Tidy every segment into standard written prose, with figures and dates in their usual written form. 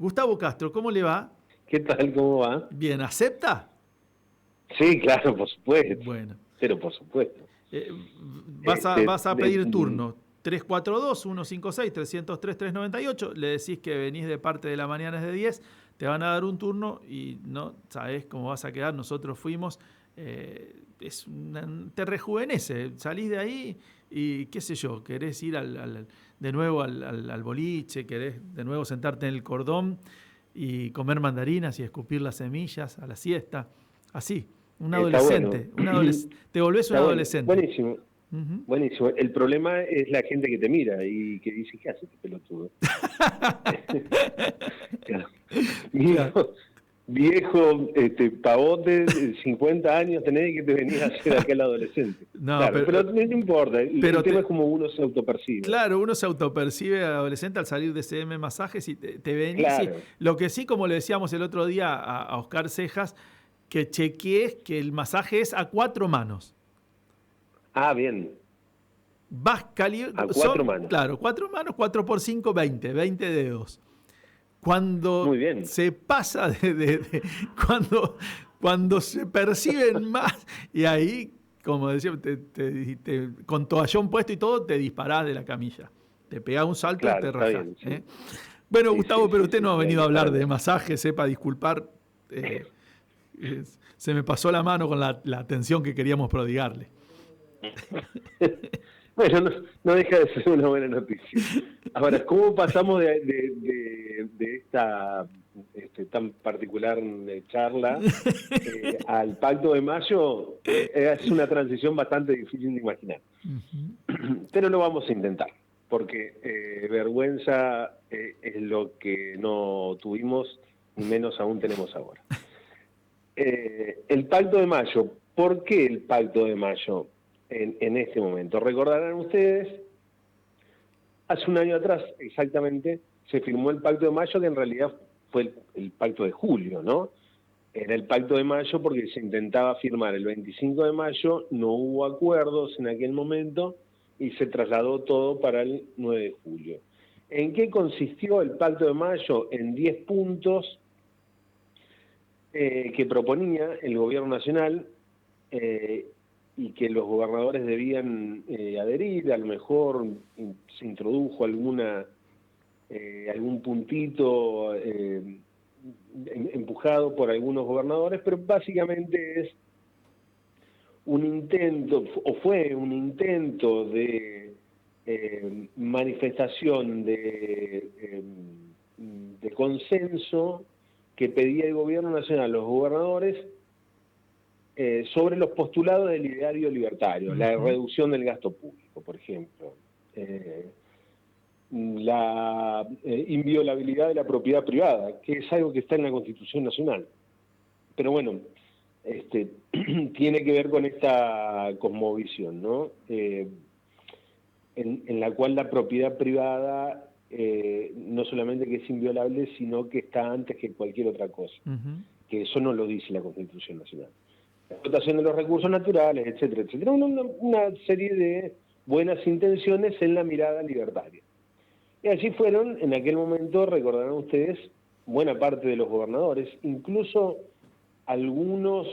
Gustavo Castro, ¿cómo le va? ¿Qué tal? ¿Cómo va? Bien, ¿acepta? Sí, claro, por supuesto. Bueno, Pero por supuesto. vas a pedir Mm, turno. 342-156-303-398. Le decís que venís de parte de la mañana es de 10. Te van a dar un turno y no sabés cómo vas a quedar. Nosotros fuimos. Te rejuvenece. Salís de ahí y qué sé yo, querés ir de nuevo al boliche, querés de nuevo sentarte en el cordón y comer mandarinas y escupir las semillas a la siesta. Así, un está bueno. adolescente. Te volvés un Está bueno. adolescente. Buenísimo. Ujú. Buenísimo. El problema es la gente que te mira y que dice, ¿qué hace este pelotudo? Claro. Claro. Viejo, viejo pavote, 50 años tenés que te venís a hacer aquel adolescente. No, Claro, pero no importa. El pero tema es como uno se autopercibe. claro, uno se autopercibe adolescente al salir de CM Masajes y te venís. Y Claro. lo que sí, como le decíamos el otro día a Oscar Cejas, que chequees que el masaje es a 4 manos. Ah, bien. Vas A cuatro son, manos. claro, 4 manos, 4 por 5, 20 dedos. Cuando Muy bien. se pasa cuando se perciben más, y ahí, como decía, con toallón puesto y todo, te disparás de la camilla. Te pegás un salto y Claro, te está rajás. bien, ¿Eh? sí. Bueno, Sí, Gustavo, sí, pero sí, usted sí, no ha sí, hay venido que a estar hablar de atento. masaje, sepa disculpar. Se me pasó la mano con la atención que queríamos prodigarle. Bueno, no deja de ser una buena noticia. Ahora, ¿cómo pasamos de esta tan particular charla al Pacto de Mayo? Es una transición bastante difícil de imaginar. Ujú. Pero lo vamos a intentar, porque vergüenza es lo que no tuvimos y menos aún tenemos ahora. El Pacto de Mayo, ¿por qué el Pacto de Mayo en este momento? Recordarán ustedes, hace un año atrás exactamente se firmó el Pacto de Mayo, que en realidad fue el Pacto de Julio, ¿no? Era el Pacto de Mayo porque se intentaba firmar el 25 de mayo, no hubo acuerdos en aquel momento y se trasladó todo para el 9 de julio. ¿En qué consistió el Pacto de Mayo? En 10 puntos que proponía el gobierno nacional eh, y que los gobernadores debían adherir. A lo mejor se introdujo algún puntito empujado por algunos gobernadores, pero básicamente es un intento, o fue un intento de manifestación de consenso que pedía el gobierno nacional a los gobernadores sobre los postulados del ideario libertario, la Ujú. reducción del gasto público, por ejemplo, la inviolabilidad de la propiedad privada, que es algo que está en la Constitución Nacional. Pero bueno, tiene que ver con esta cosmovisión, ¿no? En la cual la propiedad privada no solamente que es inviolable, sino que está antes que cualquier otra cosa, Ujú. que eso no lo dice la Constitución Nacional. La explotación de los recursos naturales, etcétera, etcétera. Una serie de buenas intenciones en la mirada libertaria. Y allí fueron, en aquel momento, recordarán ustedes, buena parte de los gobernadores, incluso algunos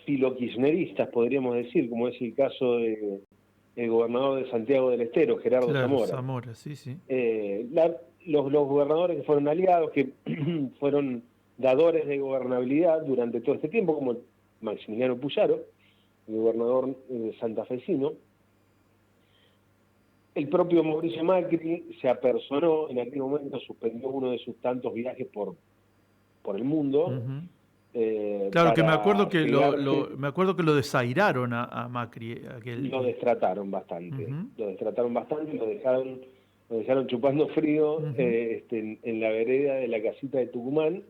filokirchneristas, podríamos decir, como es el caso del gobernador de Santiago del Estero, Gerardo Claro, Zamora. Zamora, sí, sí. Los gobernadores que fueron aliados, que fueron dadores de gobernabilidad durante todo este tiempo, como Maximiliano Puyaro, el gobernador santafesino. El propio Mauricio Macri se apersonó en aquel momento, suspendió uno de sus tantos viajes por el mundo Ujú. Claro que para pegarse. me acuerdo que lo desairaron a Macri, Lo destrataron Ujú. bastante, lo dejaron chupando frío Ujú. en la vereda de la casita de Tucumán,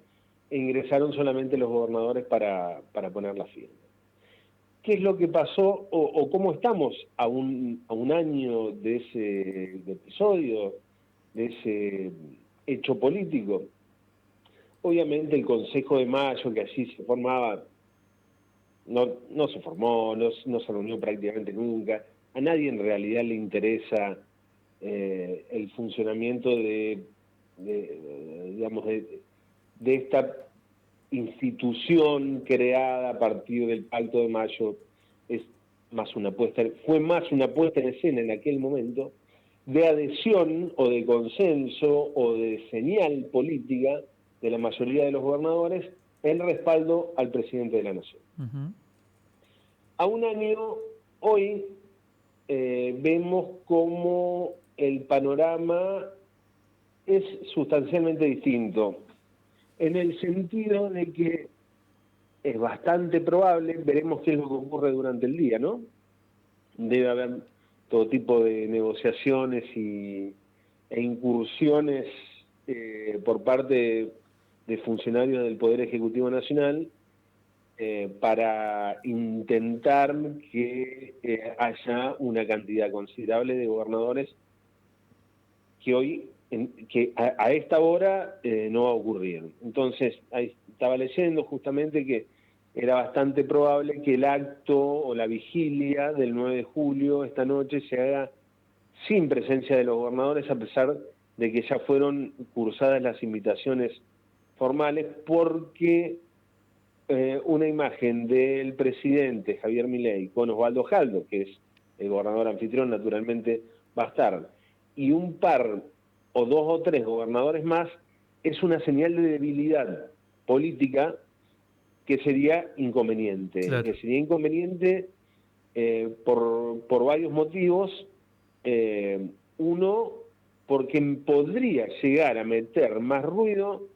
e ingresaron solamente los gobernadores para poner la firma. ¿Qué es lo que pasó o cómo estamos a un año de ese episodio, de ese hecho político? Obviamente el Consejo de Mayo, que allí se formaba, no se formó, no se reunió prácticamente nunca. A nadie en realidad le interesa el funcionamiento de digamos, de esta institución creada a partir del Pacto de Mayo fue más una puesta en escena en aquel momento de adhesión o de consenso o de señal política de la mayoría de los gobernadores en respaldo al presidente de la Nación. Uh-huh. A un año, hoy, vemos cómo el panorama es sustancialmente distinto, en el sentido de que es bastante probable, veremos qué es lo que ocurre durante el día, ¿no? Debe haber todo tipo de negociaciones e incursiones por parte de funcionarios del Poder Ejecutivo Nacional para intentar que haya una cantidad considerable de gobernadores que hoy, a esta hora no va a ocurrir. Entonces, ahí estaba leyendo justamente que era bastante probable que el acto o la vigilia del 9 de julio, esta noche, se haga sin presencia de los gobernadores, a pesar de que ya fueron cursadas las invitaciones formales, porque una imagen del presidente Javier Milei con Osvaldo Jaldo, que es el gobernador anfitrión, naturalmente va a estar, y un par o dos o tres gobernadores más, es una señal de debilidad política que sería inconveniente. Claro. Que sería inconveniente por varios motivos. Uno, porque podría llegar a meter más ruido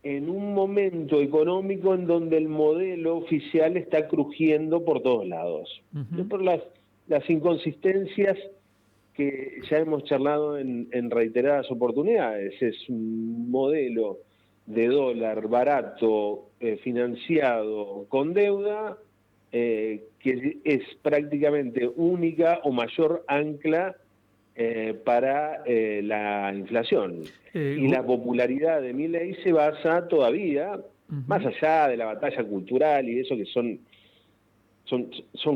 en un momento económico en donde el modelo oficial está crujiendo por todos lados. Uh-huh. Por las inconsistencias que ya hemos charlado en reiteradas oportunidades. Es un modelo de dólar barato, financiado con deuda, que es prácticamente única o mayor ancla para la inflación. Y la popularidad de Milei se basa todavía, uh-huh, más allá de la batalla cultural y eso que son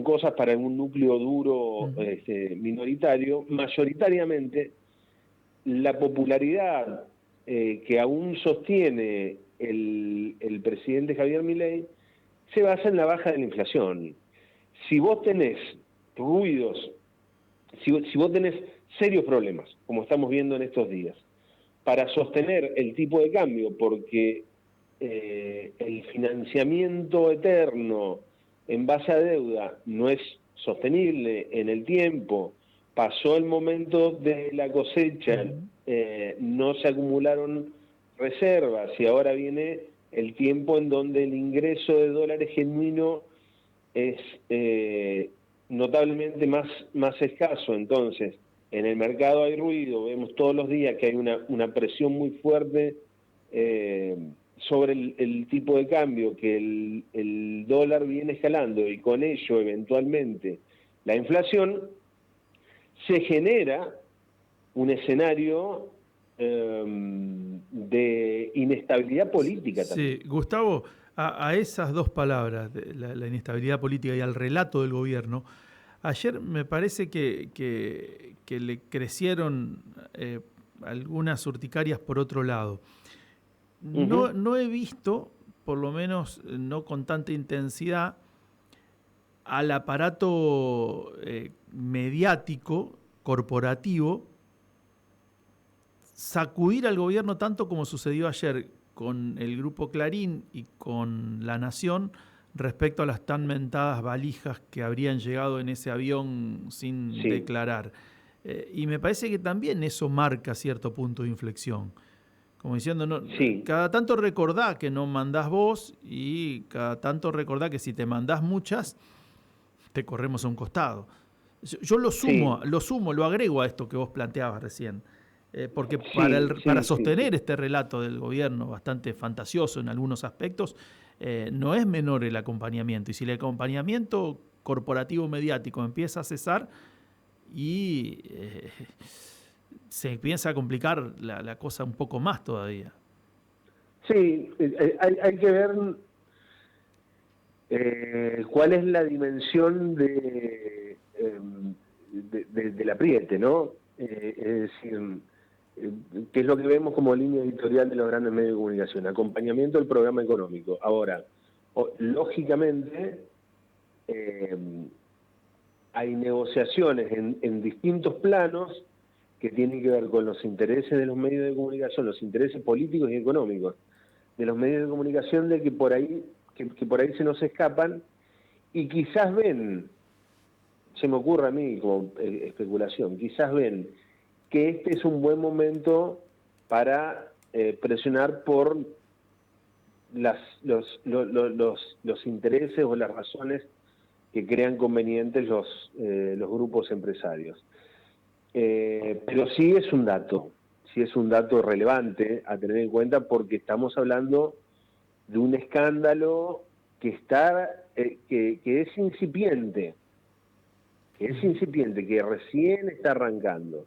cosas para un núcleo duro, uh-huh, minoritario, mayoritariamente la popularidad que aún sostiene el presidente Javier Milei se basa en la baja de la inflación. Si vos tenés ruidos, si vos tenés serios problemas, como estamos viendo en estos días, para sostener el tipo de cambio, porque el financiamiento eterno en base a deuda no es sostenible en el tiempo, pasó el momento de la cosecha, no se acumularon reservas y ahora viene el tiempo en donde el ingreso de dólares genuino es notablemente más escaso. Entonces, en el mercado hay ruido, vemos todos los días que hay una presión muy fuerte sobre el tipo de cambio, que el dólar viene escalando y con ello eventualmente la inflación, se genera un escenario de inestabilidad política también. Sí, Gustavo, a esas dos palabras, la inestabilidad política y al relato del gobierno, ayer me parece que le crecieron algunas urticarias por otro lado. Uh-huh. No he visto, por lo menos no con tanta intensidad, al aparato mediático, corporativo, sacudir al gobierno tanto como sucedió ayer con el Grupo Clarín y con La Nación respecto a las tan mentadas valijas que habrían llegado en ese avión sin declarar. Y me parece que también eso marca cierto punto de inflexión. Como diciendo, no, cada tanto recordá que no mandás vos y cada tanto recordá que si te mandás muchas, te corremos a un costado. Yo lo sumo, lo agrego a esto que vos planteabas recién. Porque para sostener este relato del gobierno bastante fantasioso en algunos aspectos, no es menor el acompañamiento. Y si el acompañamiento corporativo mediático empieza a cesar y se empieza a complicar la cosa un poco más todavía. Sí, hay que ver cuál es la dimensión del apriete, ¿no? Es decir, que es lo que vemos como línea editorial de los grandes medios de comunicación, acompañamiento del programa económico. Ahora, lógicamente, hay negociaciones en distintos planos que tienen que ver con los intereses de los medios de comunicación, los intereses políticos y económicos de los medios de comunicación, de que por ahí se nos escapan y quizás ven, se me ocurre a mí como especulación, quizás ven que este es un buen momento para presionar por los intereses o las razones que crean convenientes los grupos empresarios. Pero sí es un dato relevante a tener en cuenta, porque estamos hablando de un escándalo que es incipiente, que recién está arrancando,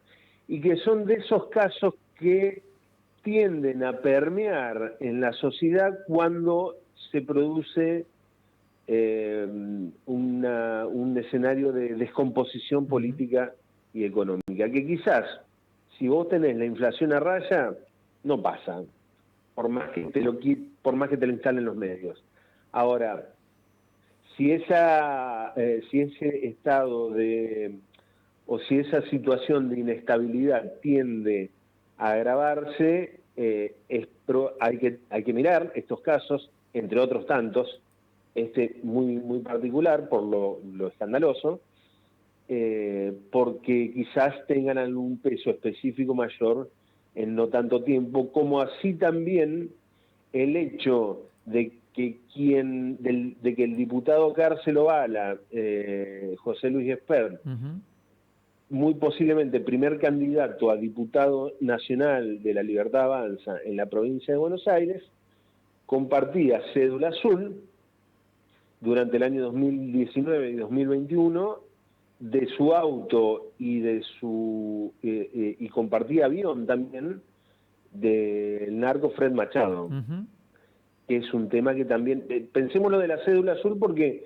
y que son de esos casos que tienden a permear en la sociedad cuando se produce un escenario de descomposición política y económica, que quizás, si vos tenés la inflación a raya, no pasa, por más que te lo instalen los medios. Ahora, si ese estado o si esa situación de inestabilidad tiende a agravarse, hay que mirar estos casos, entre otros tantos, muy, muy particular por lo escandaloso, porque quizás tengan algún peso específico mayor en no tanto tiempo, como así también el hecho de que el diputado Cárcel Ovala, José Luis Espert, muy posiblemente primer candidato a diputado nacional de La Libertad Avanza en la provincia de Buenos Aires, compartía cédula azul durante el año 2019 y 2021 de su auto y compartía avión también del narco Fred Machado, que es un tema que también, pensemos lo de la cédula azul, porque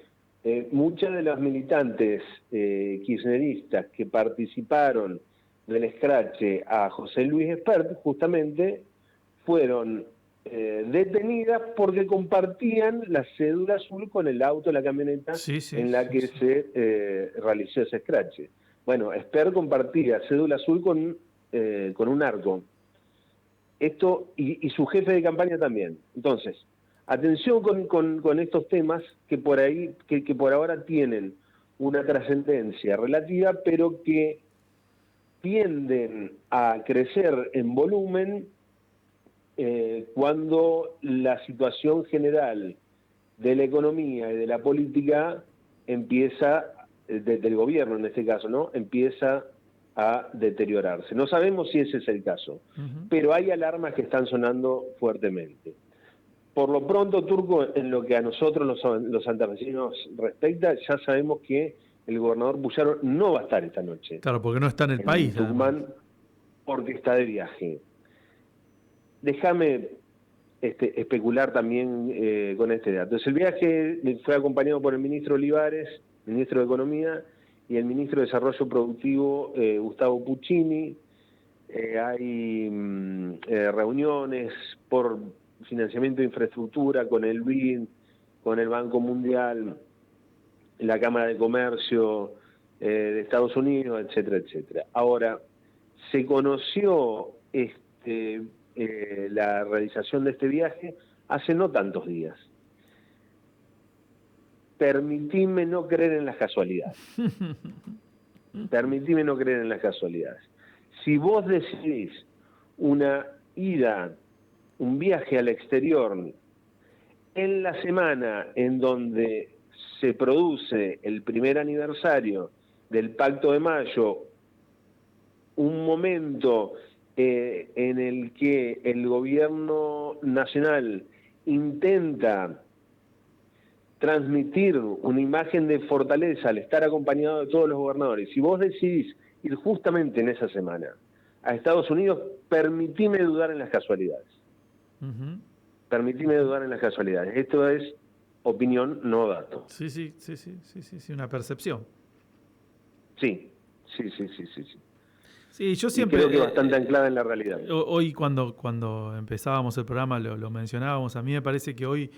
muchas de las militantes kirchneristas que participaron del escrache a José Luis Espert justamente fueron detenidas porque compartían la cédula azul con el auto, la camioneta en la que se realizó ese escrache. Bueno, Espert compartía cédula azul con un narco. Esto, y su jefe de campaña también. Entonces, atención con estos temas que por ahora tienen una trascendencia relativa, pero que tienden a crecer en volumen cuando la situación general de la economía y de la política empieza, del gobierno en este caso, ¿no?, empieza a deteriorarse. No sabemos si ese es el caso, pero hay alarmas que están sonando fuertemente. Por lo pronto, Turco, en lo que a nosotros los santafesinos respecta, ya sabemos que el gobernador Puyaro no va a estar esta noche. Claro, porque no está en el país. Tucumán, porque está de viaje. Déjame especular también con este dato. Entonces, el viaje fue acompañado por el ministro Olivares, ministro de Economía, y el ministro de Desarrollo Productivo, Gustavo Puccini. Hay reuniones por financiamiento de infraestructura con el BID, con el Banco Mundial, la Cámara de Comercio de Estados Unidos, etcétera, etcétera. Ahora, se conoció la realización de este viaje hace no tantos días. Permitime no creer en las casualidades. Permitime no creer en las casualidades. Si vos decidís una ida, un viaje al exterior, en la semana en donde se produce el primer aniversario del Pacto de Mayo, un momento en el que el gobierno nacional intenta transmitir una imagen de fortaleza al estar acompañado de todos los gobernadores, si vos decidís ir justamente en esa semana a Estados Unidos, permitime dudar en las casualidades. Permitime dudar en las casualidades. Esto es opinión, no dato. Sí, una percepción. Sí. Sí, yo y siempre... creo que bastante anclada en la realidad. Hoy cuando empezábamos el programa lo mencionábamos, a mí me parece que hoy,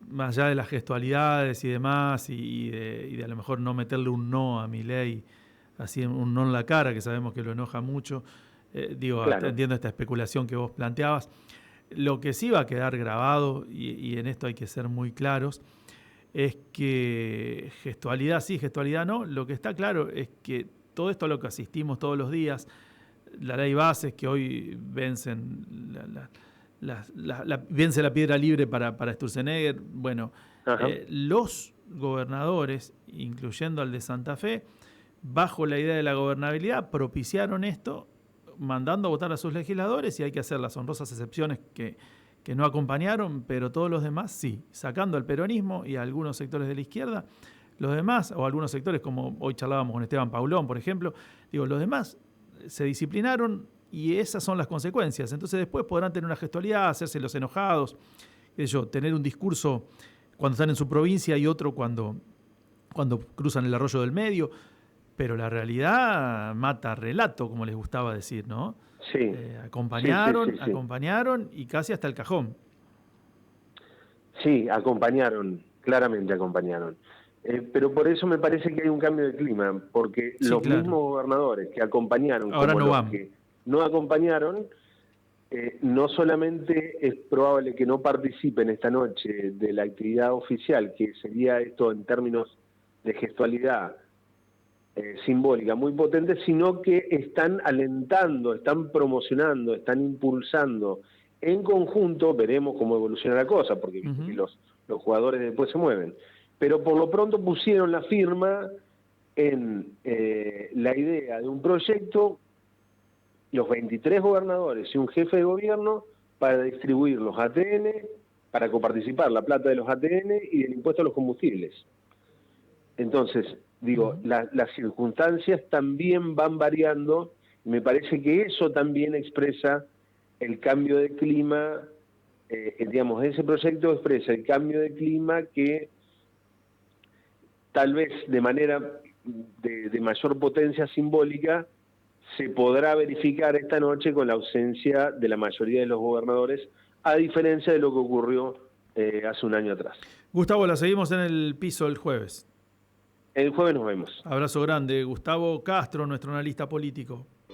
más allá de las gestualidades y demás, y de a lo mejor no meterle un no a Milei, así un no en la cara, que sabemos que lo enoja mucho, Claro, entiendo esta especulación que vos planteabas, lo que sí va a quedar grabado, y en esto hay que ser muy claros, es que gestualidad sí, gestualidad no, lo que está claro es que todo esto a lo que asistimos todos los días, la ley bases que hoy vencen vence la piedra libre para Sturzenegger, bueno, ajá, los gobernadores, incluyendo al de Santa Fe, bajo la idea de la gobernabilidad, propiciaron esto, mandando a votar a sus legisladores, y hay que hacer las honrosas excepciones que no acompañaron, pero todos los demás sí, sacando al peronismo y a algunos sectores de la izquierda, los demás, o algunos sectores como hoy charlábamos con Esteban Paulón, por ejemplo, los demás se disciplinaron y esas son las consecuencias. Entonces después podrán tener una gestualidad, hacerse los enojados, tener un discurso cuando están en su provincia y otro cuando cruzan el arroyo del medio, pero la realidad mata relato, como les gustaba decir, ¿no? sí, sí. Acompañaron y casi hasta el cajón. Sí, acompañaron, claramente acompañaron. Pero por eso me parece que hay un cambio de clima, porque Sí, los claro. mismos gobernadores que acompañaron, Ahora como no los van. que no acompañaron, no solamente es probable que no participen esta noche de la actividad oficial, que sería esto en términos de gestualidad simbólica muy potente, sino que están alentando, están promocionando, están impulsando en conjunto, veremos cómo evoluciona la cosa, porque viste que los jugadores después se mueven, pero por lo pronto pusieron la firma en la idea de un proyecto, los 23 gobernadores y un jefe de gobierno, para distribuir los ATN, para coparticipar la plata de los ATN y del impuesto a los combustibles. Entonces, digo, las circunstancias también van variando, y me parece que eso también expresa el cambio de clima, digamos, ese proyecto expresa el cambio de clima que tal vez de manera de mayor potencia simbólica se podrá verificar esta noche con la ausencia de la mayoría de los gobernadores, a diferencia de lo que ocurrió hace un año atrás. Gustavo, la seguimos en el piso el jueves. El jueves nos vemos. Abrazo grande. Gustavo Castro, nuestro analista político.